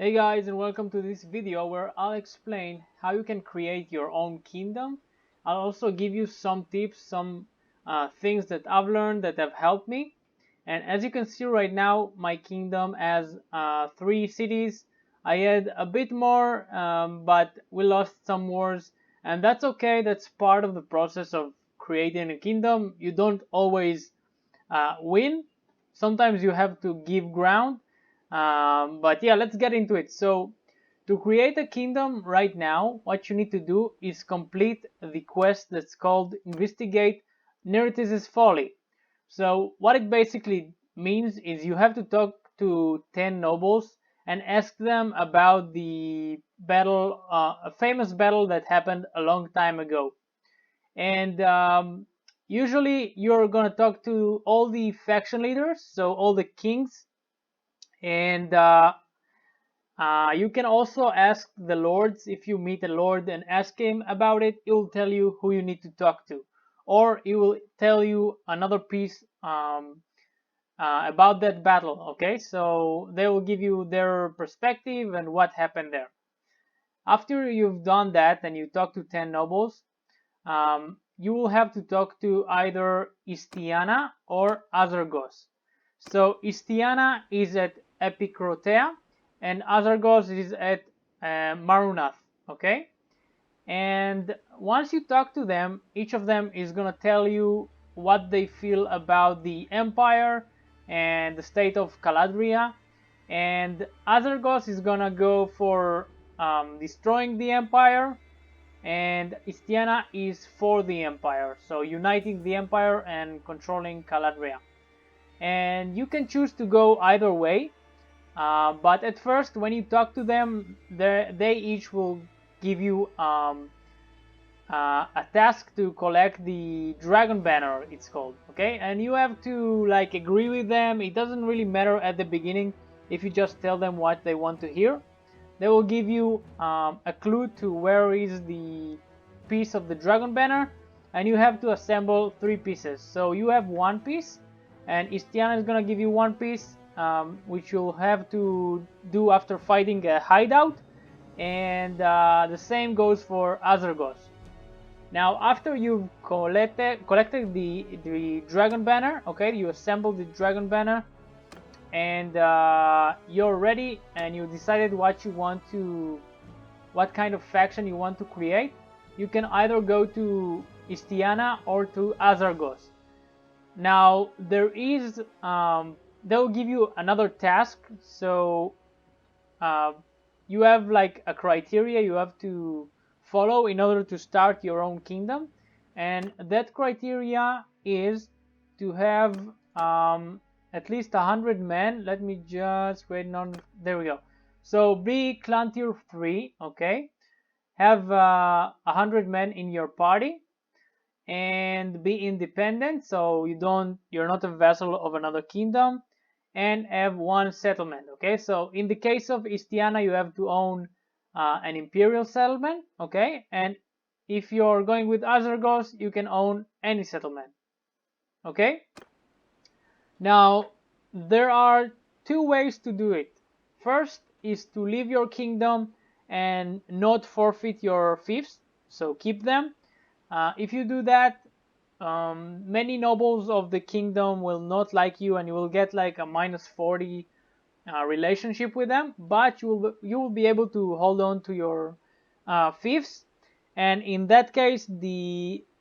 Hey guys, and welcome to this video where I'll explain how you can create your own kingdom. I'll also give you some tips, some things that I've learned that have helped me. And as you can see right now, my kingdom has 3 cities. I had a bit more, but we lost some wars, and that's okay. That's part of the process of creating a kingdom. You don't always win. Sometimes you have to give ground. But yeah, let's get into it. So to create a kingdom right now, what you need to do is complete the quest that's called Investigate Neretis' Folly. So what it basically means is you have to talk to 10 nobles and ask them about the battle, a famous battle that happened a long time ago. And usually you're gonna talk to all the faction leaders, so all the kings, and you can also ask the lords. If you meet a lord and ask him about it, he will tell you who you need to talk to, or he will tell you another piece about that battle. Okay, so they will give you their perspective and what happened there. After you've done that and you talk to 10 nobles, you will have to talk to either Istiana or Azargos. So Istiana is at Epicrotea and Azargos is at Marunath. Okay, and once you talk to them, each of them is gonna tell you what they feel about the empire and the state of Caladria, and Azargos is gonna go for destroying the empire, and Istiana is for the empire, so uniting the empire and controlling Caladria. And you can choose to go either way, but at first when you talk to them, they each will give you a task to collect the dragon banner, it's called. Okay, and you have to like agree with them. It doesn't really matter at the beginning if you just tell them what they want to hear. They will give you a clue to where is the piece of the dragon banner, and you have to assemble 3 pieces. So you have 1 piece, and Istiana is gonna give you 1 piece, which you'll have to do after fighting a hideout, and the same goes for Azargos. Now, after you've collected the dragon banner, okay, you assemble the dragon banner, and you're ready, and you decided what kind of faction you want to create. You can either go to Istiana or to Azargos. Now they'll give you another task, so uh, you have like a criteria you have to follow in order to start your own kingdom, and that criteria is to have at least 100 men. Let me just wait on. There we go. So be clan tier 3, okay? Have 100 men in your party, and be independent, so you're not a vassal of another kingdom, and have 1 settlement. Okay, so in the case of Istiana, you have to own an imperial settlement. Okay, and if you're going with Azargos, you can own any settlement. Okay, now there are 2 ways to do it. First is to leave your kingdom and not forfeit your fiefs, so keep them. If you do that, many nobles of the kingdom will not like you, and you will get like a -40 relationship with them. But you will be able to hold on to your fiefs, and in that case,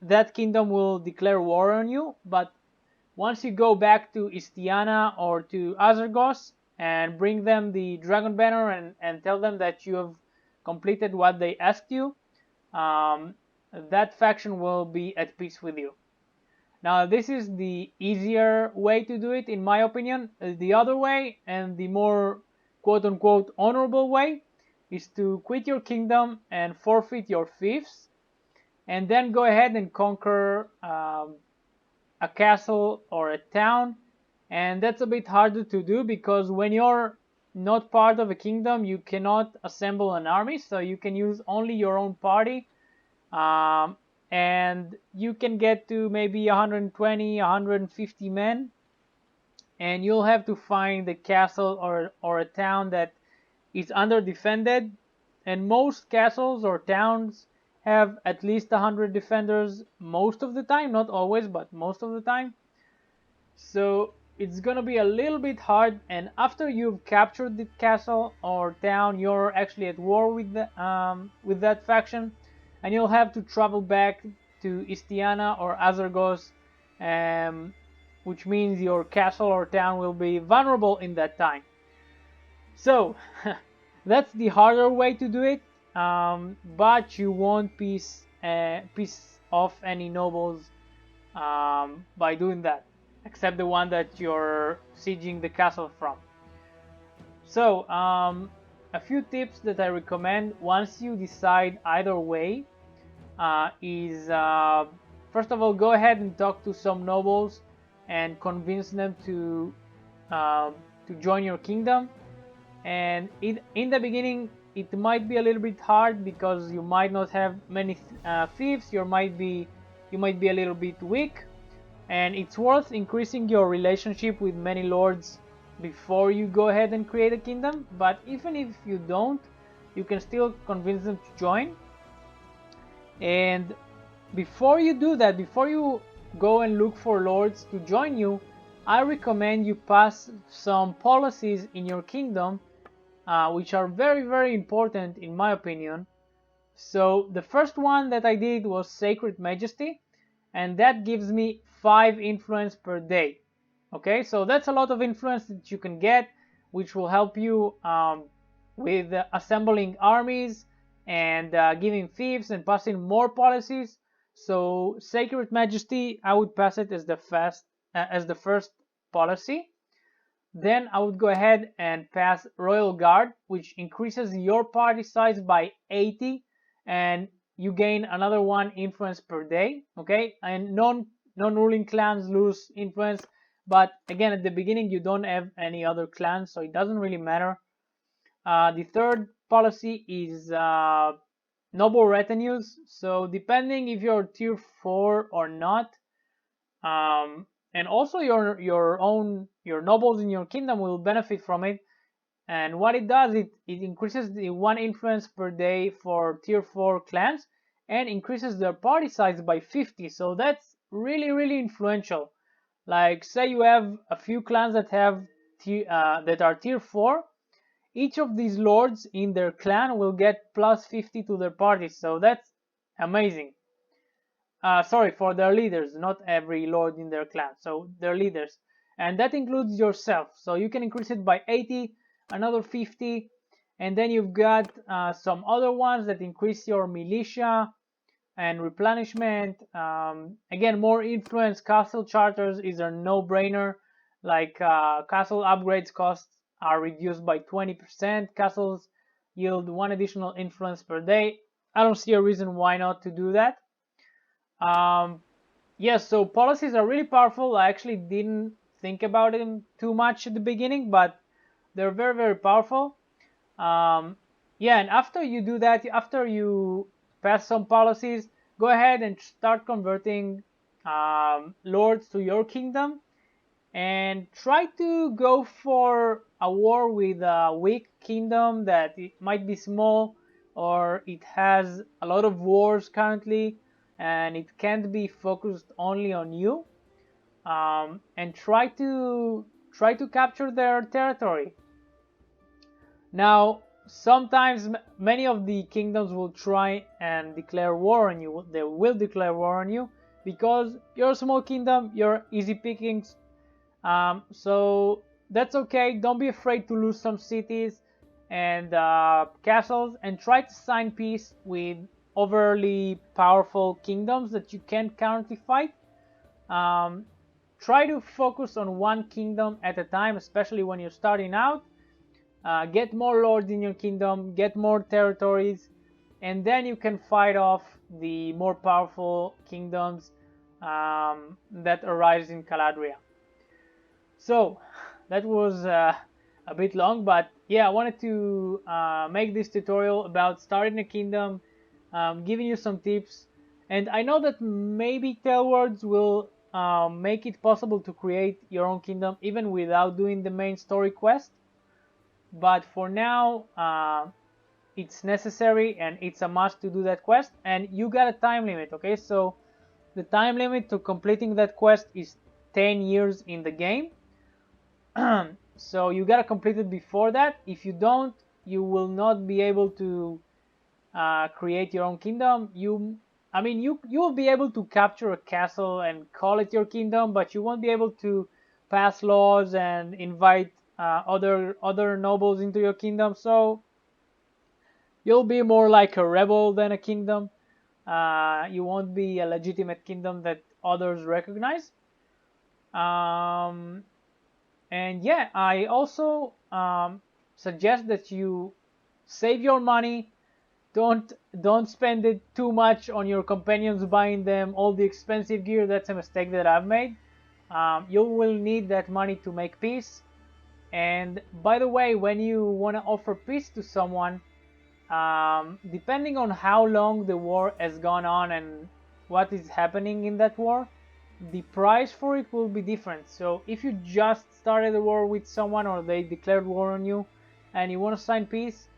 that kingdom will declare war on you. But once you go back to Istiana or to Azargos and bring them the dragon banner and tell them that you have completed what they asked you, that faction will be at peace with you. Now, this is the easier way to do it, in my opinion. The other way, and the more quote-unquote honorable way, is to quit your kingdom and forfeit your fiefs, and then go ahead and conquer a castle or a town. And that's a bit harder to do, because when you're not part of a kingdom, you cannot assemble an army, so you can use only your own party. And you can get to maybe 120, 150 men, and you'll have to find a castle or a town that is under defended, and most castles or towns have at least 100 defenders most of the time, not always, but most of the time. So it's gonna be a little bit hard, and after you've captured the castle or town, you're actually at war with that faction, and you'll have to travel back to Istiana or Azargos, which means your castle or town will be vulnerable in that time. So that's the harder way to do it, but you won't piss off any nobles by doing that, except the one that you're sieging the castle from. So a few tips that I recommend once you decide either way is first of all, go ahead and talk to some nobles and convince them to join your kingdom. And in the beginning it might be a little bit hard because you might not have many fiefs, you might be a little bit weak, and it's worth increasing your relationship with many lords before you go ahead and create a kingdom. But even if you don't, you can still convince them to join. And before you do that, before you go and look for lords to join you, I recommend you pass some policies in your kingdom which are very, very important in my opinion. So the first one that I did was Sacred Majesty, and that gives me 5 influence per day. Okay, so that's a lot of influence that you can get, which will help you with assembling armies and giving fiefs and passing more policies. So Sacred Majesty, I would pass it as the first policy. Then I would go ahead and pass Royal Guard, which increases your party size by 80, and you gain another 1 influence per day. Okay, and non-ruling clans lose influence, but again at the beginning you don't have any other clans, so it doesn't really matter. The third policy is noble retinues. So depending if you're tier 4 or not, and also your nobles in your kingdom will benefit from it. And what it does, it increases the 1 influence per day for tier 4 clans and increases their party size by 50. So that's really, really influential. Like say you have a few clans that are tier 4, each of these lords in their clan will get plus 50 to their party. So that's amazing. Sorry, for their leaders, not every lord in their clan, so their leaders, and that includes yourself. So you can increase it by 80, another 50, and then you've got some other ones that increase your militia and replenishment. Again, more influence. Castle charters is a no-brainer. Like castle upgrades costs are reduced by 20%. Castles yield 1 additional influence per day. I don't see a reason why not to do that. Yes, so policies are really powerful. I actually didn't think about them too much at the beginning, but they're very, very powerful. Yeah, and after you do that, after you pass some policies, go ahead and start converting lords to your kingdom, and try to go for a war with a weak kingdom that it might be small or it has a lot of wars currently and it can't be focused only on you, and try to capture their territory. Now sometimes many of the kingdoms will try and declare war on you. They will declare war on you because you're a small kingdom, you're easy pickings. So that's okay. Don't be afraid to lose some cities and castles, and try to sign peace with overly powerful kingdoms that you can't currently fight. Try to focus on one kingdom at a time, especially when you're starting out. Get more lords in your kingdom, get more territories, and then you can fight off the more powerful kingdoms that arise in Caladria. So that was a bit long, but yeah, I wanted to make this tutorial about starting a kingdom, giving you some tips. And I know that maybe Tailwords will make it possible to create your own kingdom even without doing the main story quest. but for now it's necessary and it's a must to do that quest, and you got a time limit. Okay, so the time limit to completing that quest is 10 years in the game. So you gotta complete it before that. If you don't, you will not be able to create your own kingdom. I mean, you will be able to capture a castle and call it your kingdom, but you won't be able to pass laws and invite other nobles into your kingdom. So you'll be more like a rebel than a kingdom. You won't be a legitimate kingdom that others recognize. Um, and yeah, I also suggest that you save your money. Don't spend it too much on your companions, buying them all the expensive gear. That's a mistake that I've made. You will need that money to make peace. And by the way, when you want to offer peace to someone, depending on how long the war has gone on and what is happening in that war, the price for it will be different. So if you just started a war with someone or they declared war on you and you want to sign peace,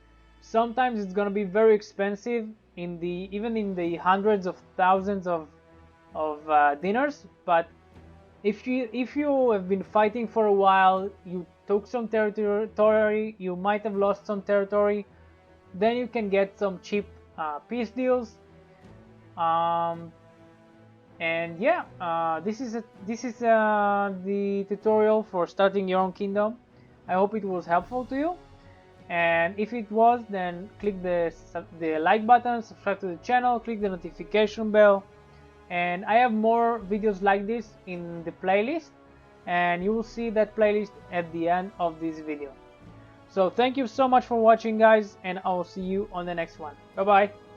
sometimes it's going to be very expensive, even in the hundreds of thousands of dinars. But if you have been fighting for a while, you took some territory, you might have lost some territory, then you can get some cheap peace deals. And yeah, this is the tutorial for starting your own kingdom. I hope it was helpful to you, and if it was, then click the like button, subscribe to the channel, click the notification bell, and I have more videos like this in the playlist, and you will see that playlist at the end of this video. So thank you so much for watching, guys, and I will see you on the next one. Bye bye.